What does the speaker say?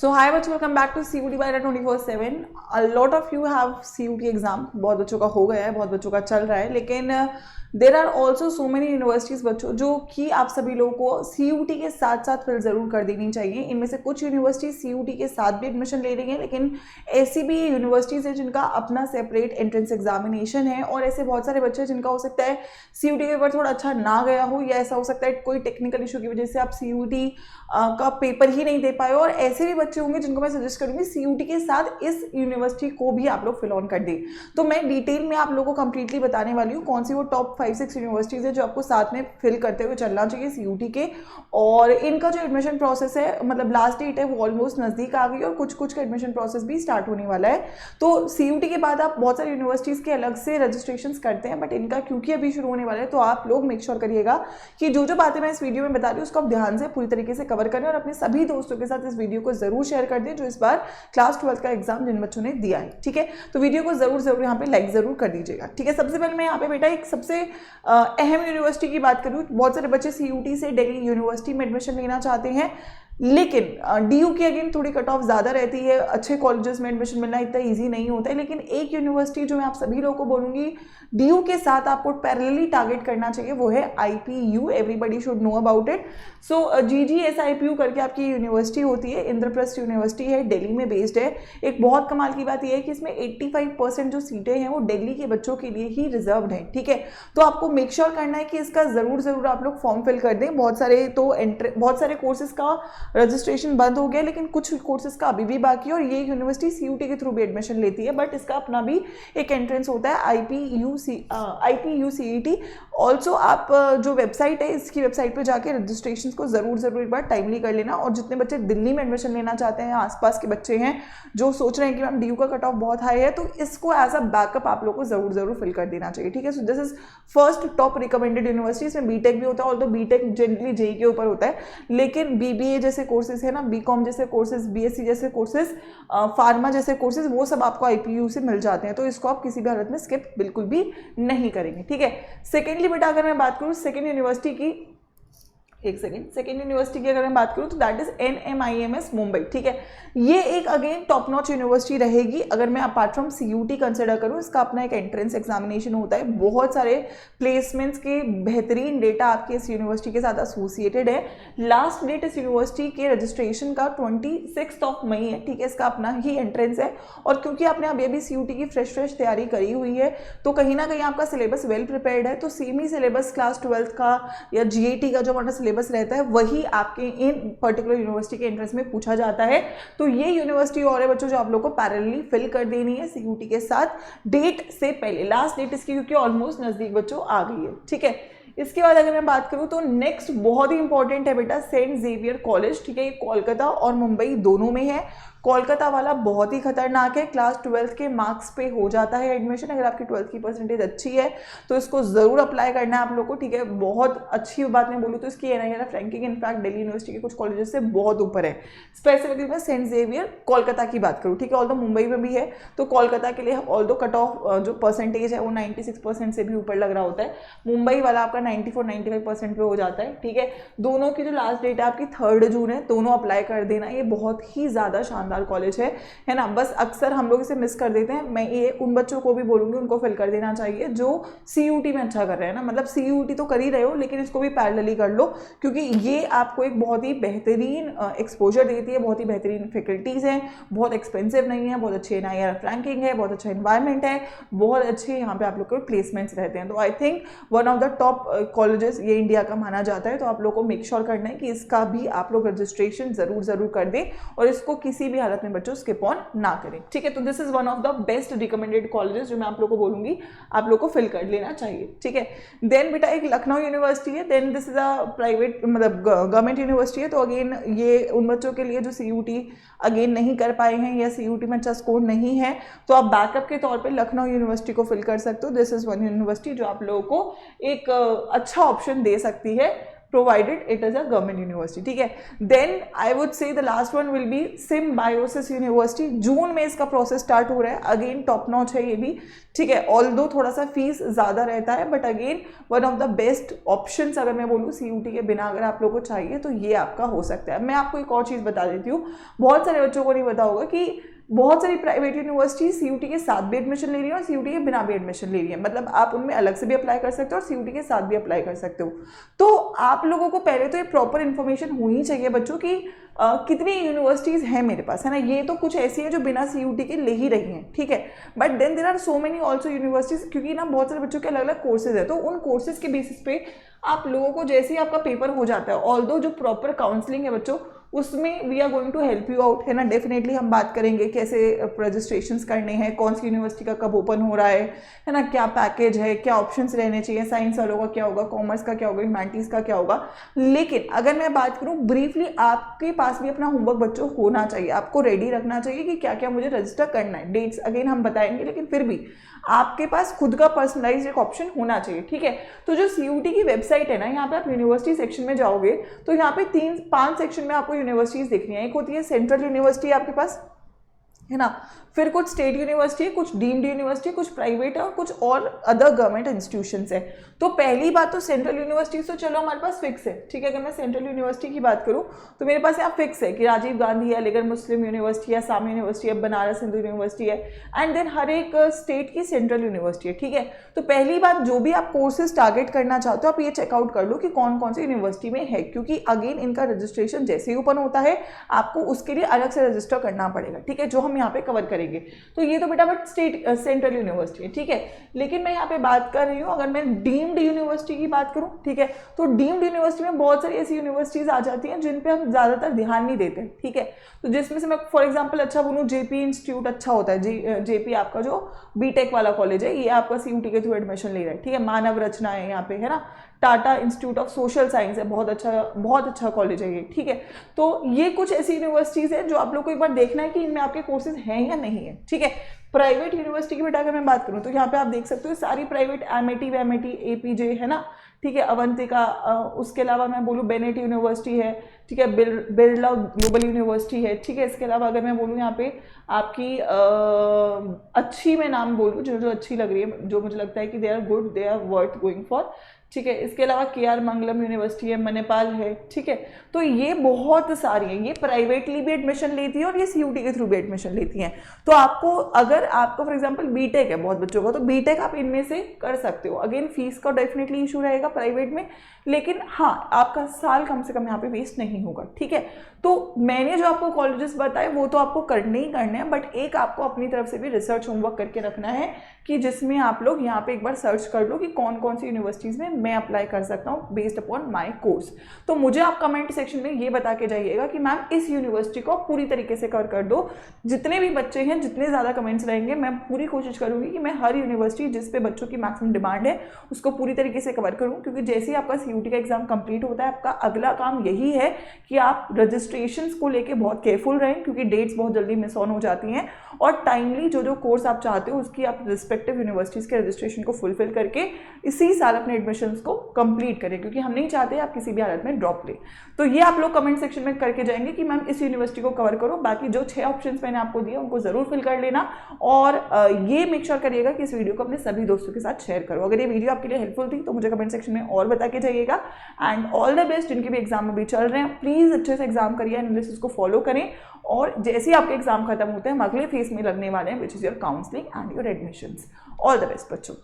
सो hi बच्चों, welcome back to CUT by 24/7। A lot of you have CUT exam, बहुत बच्चों का हो गया है, बहुत बच्चों का चल रहा है, लेकिन there are also so many universities बच्चों जो कि आप सभी लोगों को CUT के साथ साथ फिल ज़रूर कर देनी चाहिए। इनमें से कुछ यूनिवर्सिटीज CUT के साथ भी एडमिशन ले रही हैं, लेकिन ऐसी भी यूनिवर्सिटीज़ हैं जिनका अपना सेपरेट एंट्रेंस एग्जामिनेशन है, और ऐसे बहुत सारे बच्चे जिनका हो सकता है CUT के पेपर थोड़ा अच्छा ना गया हो, या ऐसा हो सकता है कोई टेक्निकल इशू की वजह से आप CUT का पेपर ही नहीं दे पाए, और ऐसे भी बच्चे होंगे जिनको मैं सजेस्ट करूंगी CUT के साथ इस यूनिवर्सिटी को भी आप लोग फिल ऑन कर दें। तो मैं डिटेल में आप लोगों को कंप्लीटली बताने वाली हूँ कौन सी वो टॉप 5-6 यूनिवर्सिटीज़ है जो आपको साथ में फिल करते हुए चलना चाहिए CUT के। और इनका जो एडमिशन प्रोसेस है, मतलब लास्ट डेट है वो ऑलमोस्ट नज़दीक आ गई, और कुछ कुछ का एडमिशन प्रोसेस भी स्टार्ट होने वाला है। तो CUT के बाद आप बहुत सारी यूनिवर्सिटीज़ के अलग से रजिस्ट्रेशन करते हैं, बट इनका क्योंकि अभी शुरू होने वाला है तो आप लोग मेक श्योर करिएगा कि जो जो बातें मैं इस वीडियो में बता रही हूँ उसको आप ध्यान से पूरी तरीके से कवर करें, और अपने सभी दोस्तों के साथ इस वीडियो को जरूर शेयर कर दें जो इस बार क्लास 12 का एग्जाम जिन बच्चों ने दिया है। ठीक है, तो वीडियो को जरूर यहाँ पे लाइक जरूर कर दीजिएगा। ठीक है, सबसे पहले मैं यहाँ पे बेटा एक सबसे अहम यूनिवर्सिटी की बात करूँ। बहुत सारे बच्चे CUT से दिल्ली यूनिवर्सिटी में एडमिशन लेना चाहते हैं, लेकिन DU की अगेन थोड़ी कट ऑफ ज़्यादा रहती है, अच्छे कॉलेजेस में एडमिशन मिलना इतना इजी नहीं होता है। लेकिन एक यूनिवर्सिटी जो मैं आप सभी लोगों को बोलूँगी DU के साथ आपको पैरेलली टारगेट करना चाहिए, वो है IPU। Everybody should know about it. So GGSIPU करके आपकी यूनिवर्सिटी होती है, इंद्रप्रस्थ यूनिवर्सिटी है, दिल्ली में बेस्ड है। एक बहुत कमाल की बात यह है कि इसमें 85% जो सीटें हैं वो दिल्ली के बच्चों के लिए ही रिजर्व्ड हैं। ठीक है, तो आपको मेक श्योर करना है कि इसका ज़रूर आप लोग फॉर्म फिल कर दें। बहुत सारे कोर्सेज का रजिस्ट्रेशन बंद हो गया, लेकिन कुछ कोर्सेज का अभी भी बाकी है, और ये यूनिवर्सिटी CUT के थ्रू भी एडमिशन लेती है, बट इसका अपना भी एक एंट्रेंस होता है IPU CET। ऑल्सो आप जो वेबसाइट है इसकी वेबसाइट पे जाके रजिस्ट्रेशन को जरूर एक बार टाइमली कर लेना। और जितने बच्चे दिल्ली में एडमिशन लेना चाहते हैं, आसपास के बच्चे हैं जो सोच रहे हैं कि मैम DU का कट ऑफ बहुत हाई है, तो इसको एज अ बैकअप आप लोग को जरूर फिल कर देना चाहिए। ठीक है, so this is first top recommended university. इसमें बीटेक भी होता है, ऑल्दो बीटेक जनरली JEE के ऊपर होता है, लेकिन BBA जैसे कोर्सेज है ना, BCom जैसे कोर्सेज, BSc जैसे कोर्सेज, फार्मा जैसे कोर्सेज, वो सब आपको IPU से मिल जाते हैं, तो इसको आप किसी भी हालत में स्किप बिल्कुल भी नहीं करेंगे। ठीक है, सेकेंडली बेटा अगर मैं बात करूँ सेकेंड यूनिवर्सिटी की, सेकेंड यूनिवर्सिटी की अगर मैं बात करूँ तो दैट इज NMIMS मुंबई। ठीक है, ये एक अगेन टॉप नॉच यूनिवर्सिटी रहेगी। अगर मैं अपार्ट फ्रॉम CUT कंसिडर करूँ, इसका अपना एक एंट्रेंस एग्जामिनेशन होता है, बहुत सारे प्लेसमेंट्स के बेहतरीन डेटा आपके इस यूनिवर्सिटी के साथ एसोसिएटेड है। लास्ट डेट इस यूनिवर्सिटी के रजिस्ट्रेशन का 26 मई है। ठीक है, इसका अपना ही एंट्रेंस है, और क्योंकि आपने अभी अभी CUT की फ्रेश तैयारी करी हुई है, तो कहीं ना कहीं आपका सिलेबस वेल प्रिपेयर्ड है। तो सेमी सिलेबस क्लास 12 का या GAT का जो हमारा सिलेबस रहता है वही आपके इन पर्टिकुलर यूनिवर्सिटी के एंट्रेंस में पूछा जाता है। तो ये यूनिवर्सिटी और है बच्चों जो आप लोगों को पैरेलली फिल कर देनी है CUT के साथ डेट से पहले। लास्ट डेट इसकी क्योंकि ऑलमोस्ट नजदीक बच्चों आ गई है। ठीक है, इसके बाद अगर मैं बात करूं तो नेक्स्ट बहुत ही इंपॉर्टेंट है बेटा सेंट जेवियर कॉलेज। ठीक है, ये कोलकाता और मुंबई दोनों में है। कोलकाता वाला बहुत ही खतरनाक है, क्लास 12 के मार्क्स पे हो जाता है एडमिशन। अगर आपकी 12 की परसेंटेज अच्छी है तो इसको जरूर अप्लाई करना है आप लोग को। ठीक है, बहुत अच्छी बात मैं बोलूँ तो इसकी NIRF ranking in fact Delhi university के कुछ कॉलेजेस से बहुत ऊपर है। स्पेसिफिकली मैं सेंट जेवियर कोलकाता की बात करूँ, ठीक है, ऑल्दो मुंबई में भी है, तो कोलकाता के लिए ऑल्दो कट ऑफ जो परसेंटेज है वो 96% से भी ऊपर लग रहा होता है। मुंबई वाला आपका 94-95% पे हो जाता है। ठीक है, दोनों की जो लास्ट डेट है आपकी 3 जून है, दोनों अप्लाई कर देना। ये बहुत ही ज़्यादा शानदार कॉलेज है ना। बस अक्सर हम लोग इसे मिस कर देते हैं। मैं ये उन बच्चों को भी बोलूंगी उनको फिल कर देना चाहिए जो CUT में अच्छा कर रहे हैं ना, मतलब CUT तो कर ही रहे हो लेकिन इसको भी पैरेलली कर लो, क्योंकि ये आपको एक बहुत ही बेहतरीन एक्सपोजर देती है, बहुत ही बेहतरीन फैकल्टीज हैं, बहुत एक्सपेंसिव नहीं है, बहुत अच्छी NIRF रैंकिंग है, बहुत अच्छा इन्वायरमेंट है, बहुत अच्छे यहाँ पे आप लोग के प्लेसमेंट्स रहते हैं। तो I think one of the top colleges ये इंडिया का माना जाता है। तो आप लोग को मेक श्योर करना है कि इसका भी आप लोग रजिस्ट्रेशन जरूर कर दें, और इसको किसी भी हालत में बच्चों स्किप ऑन ना करें। ठीक है, तो this is one of the best recommended colleges जो मैं आप लोग को बोलूंगी आप लोग को फिल कर लेना चाहिए। ठीक है, देन बेटा एक लखनऊ यूनिवर्सिटी है, then this is a private मतलब गवर्नमेंट यूनिवर्सिटी है। तो अगेन ये उन बच्चों के लिए जो CUT अगेन नहीं कर पाए हैं या CUT में अच्छा स्कोर नहीं है, तो आप बैकअप के तौर पे लखनऊ यूनिवर्सिटी को फिल कर सकते हो। दिस इज वन यूनिवर्सिटी जो आप लोगों को एक अच्छा ऑप्शन दे सकती है provided it is a government university, ठीक है. Then I would say the last one will be Symbiosis University. जून में इसका प्रोसेस स्टार्ट हो रहा है. अगेन टॉप नॉच है ये भी, ठीक है. ऑल्दो थोड़ा सा फीस ज़्यादा रहता है, but again one of the best options अगर मैं बोलूँ CUT के बिना अगर आप लोगों को चाहिए तो ये आपका हो सकता है. मैं आपको एक और चीज़ बता देती हूँ, बहुत सारे बच्चों को नहीं पता होगा कि बहुत सारी प्राइवेट यूनिवर्सिटी CUT के साथ भी एडमिशन ले रही है और CUT के बिना भी एडमिशन ले रही है. मतलब आप उनमें अलग से भी अप्लाई कर सकते हो और CUT के साथ भी अप्लाई कर सकते हो. तो आप लोगों को पहले तो ये प्रॉपर इन्फॉर्मेशन होनी चाहिए बच्चों की कितनी यूनिवर्सिटीज़ हैं मेरे पास, है ना. ये तो कुछ ऐसी है जो बिना CUT के ले ही रही हैं, ठीक है. But then there are so many also universities, क्योंकि ना बहुत सारे बच्चों के अलग अलग कोर्सेज है, तो उन कोर्सेज के बेसिस पे आप लोगों को जैसे ही आपका पेपर हो जाता है, ऑल्दो जो प्रॉपर काउंसलिंग है बच्चों उसमें we are going to help you out, है ना. डेफिनेटली हम बात करेंगे कैसे रजिस्ट्रेशंस करने हैं, कौन सी यूनिवर्सिटी का कब ओपन हो रहा है ना, क्या पैकेज है, क्या ऑप्शंस रहने चाहिए, साइंस वालों का क्या होगा, कॉमर्स का क्या होगा, ह्यूमैनिटीज़ का क्या होगा. लेकिन अगर मैं बात करूँ ब्रीफली, आपके पास भी अपना होमवर्क बच्चों होना चाहिए, आपको रेडी रखना चाहिए कि क्या क्या मुझे रजिस्टर करना है. डेट्स अगेन हम बताएंगे, लेकिन फिर भी आपके पास खुद का पर्सनलाइज्ड एक ऑप्शन होना चाहिए, ठीक है. तो जो CUT की वेबसाइट है ना, यहाँ पे आप यूनिवर्सिटी सेक्शन में जाओगे तो यहाँ पे 3-5 सेक्शन में आपको यूनिवर्सिटीज़ देखनी है. एक होती है सेंट्रल यूनिवर्सिटी आपके पास, है ना. फिर कुछ स्टेट यूनिवर्सिटी, कुछ डीम्ड यूनिवर्सिटी, कुछ प्राइवेट और कुछ और अदर गवर्नमेंट इंस्टीट्यूशंस है. तो पहली बात तो सेंट्रल यूनिवर्सिटी तो चलो हमारे पास फिक्स है, ठीक है. अगर मैं सेंट्रल यूनिवर्सिटी की बात करूँ तो मेरे पास यहाँ फिक्स है कि राजीव गांधी है, अलीगढ़ मुस्लिम यूनिवर्सिटी है, साम यूनिवर्सिटी है, बनारस हिंदू यूनिवर्सिटी है, एंड देन हर एक स्टेट की सेंट्रल यूनिवर्सिटी है, ठीक है. तो पहली बात, जो भी आप कोर्सेज टारगेट करना चाहते हो आप ये चेकआउट कर लो कि कौन कौन सी यूनिवर्सिटी में है, क्योंकि अगेन इनका रजिस्ट्रेशन जैसे ही ओपन होता है आपको उसके लिए अलग से रजिस्टर करना पड़ेगा, ठीक है, जो हम यहाँ पे कवर करेंगे. तो ये तो बेटा बट स्टेट सेंट्रल यूनिवर्सिटी है, ठीक है. लेकिन मैं यहाँ पे बात कर रही हूँ, अगर मैं डीम्ड यूनिवर्सिटी की बात करूँ, ठीक है, तो डीम्ड यूनिवर्सिटी में बहुत सारी ऐसी यूनिवर्सिटीज़ आ जाती हैं जिन पे हम ज़्यादातर ध्यान नहीं देते, ठीक है. तो जिसमें से मैं फॉर एग्जांपल अच्छा बोलूँ, JP इंस्टीट्यूट अच्छा होता है. JP आपका जो BTech वाला कॉलेज है, ये आपका CUT के थ्रू एडमिशन ले रहा है, ठीक है. मानव रचना है यहाँ पे, है ना. Tata institute of social science है, बहुत अच्छा कॉलेज है ये, ठीक है. तो ये कुछ ऐसी यूनिवर्सिटीज़ हैं जो आप लोग को एक बार देखना है कि इनमें आपके कोर्सेज हैं या नहीं है, ठीक है. प्राइवेट यूनिवर्सिटी की बेटा अगर मैं बात करूँ तो यहाँ पे आप देख सकते हो सारी प्राइवेट MIT, APJ, है ना, ठीक है, अवंतिका, उसके अलावा मैं बोलूँ बेनेट यूनिवर्सिटी है, ठीक है, बिरला ग्लोबल यूनिवर्सिटी है, ठीक है. इसके अलावा अगर मैं बोलूँ यहाँ पे आपकी अच्छी, मैं नाम बोलूँ जो अच्छी लग रही है, जो मुझे लगता है कि they are good, they are worth going for, ठीक है. इसके अलावा KR मंगलम यूनिवर्सिटी है, मणिपाल है, ठीक है. तो ये बहुत सारी हैं, ये प्राइवेटली भी एडमिशन लेती है और ये CUT के थ्रू भी एडमिशन लेती हैं. तो आपको, अगर आपका फॉर एग्जांपल BTech है बहुत बच्चों का, तो BTech आप इनमें से कर सकते हो. अगेन फीस का डेफिनेटली इशू रहेगा प्राइवेट में, लेकिन हाँ आपका साल कम से कम यहाँ पे वेस्ट नहीं होगा, ठीक है. तो मैंने जो आपको कॉलेजेस बताए वो तो आपको करने ही करने हैं, बट एक आपको अपनी तरफ से भी रिसर्च होमवर्क करके रखना है कि जिसमें आप लोग यहाँ पे एक बार सर्च कर लो कि कौन कौन सी यूनिवर्सिटीज़ में मैं अप्लाई कर सकता हूँ बेस्ड अपॉन माय कोर्स. तो मुझे आप कमेंट सेक्शन में ये बता के जाइएगा कि मैम इस यूनिवर्सिटी को पूरी तरीके से कवर कर दो. जितने भी बच्चे हैं, जितने ज़्यादा कमेंट्स रहेंगे, मैं पूरी कोशिश करूँगी कि मैं हर यूनिवर्सिटी जिस पे बच्चों की मैक्सिमम डिमांड है उसको पूरी तरीके से कवर करूँ. क्योंकि जैसे ही आपका CUT का एग्जाम कंप्लीट होता है, आपका अगला काम यही है कि आप रजिस्ट्रेशन को लेके बहुत केयरफुल रहें, क्योंकि डेट्स बहुत जल्दी मिस ऑन हो जाती हैं, और टाइमली जो कोर्स आप चाहते हो उसकी आप रिस्पेक्टिव यूनिवर्सिटीज़ के रजिस्ट्रेशन को फुलफिल करके इसी साल अपने एडमिशन्स को कंप्लीट करें, क्योंकि हम नहीं चाहते आप किसी भी हालत में ड्रॉप लें. तो ये आप लोग कमेंट सेक्शन में करके जाएंगे कि मैम इस यूनिवर्सिटी को कवर करो. बाकी जो 6 ऑप्शंस मैंने आपको दिए उनको जरूर फिल कर लेना, और ये मेक श्योर करिएगा कि इस वीडियो को अपने सभी दोस्तों के साथ शेयर करो. अगर ये वीडियो आपके लिए हेल्पफुल थी तो मुझे कमेंट सेक्शन में और बता के जाइएगा. एंड ऑल द बेस्ट जिनके भी एग्जाम अभी चल रहे हैं, प्लीज़ अच्छे से एग्जाम करिए, एनालिसिस को फॉलो करें, और जैसे ही आपके एग्जाम खत्म होते हैं हम अगले फेज में लगने वाले हैं, which is your counselling and your admissions. All the best बच्चों.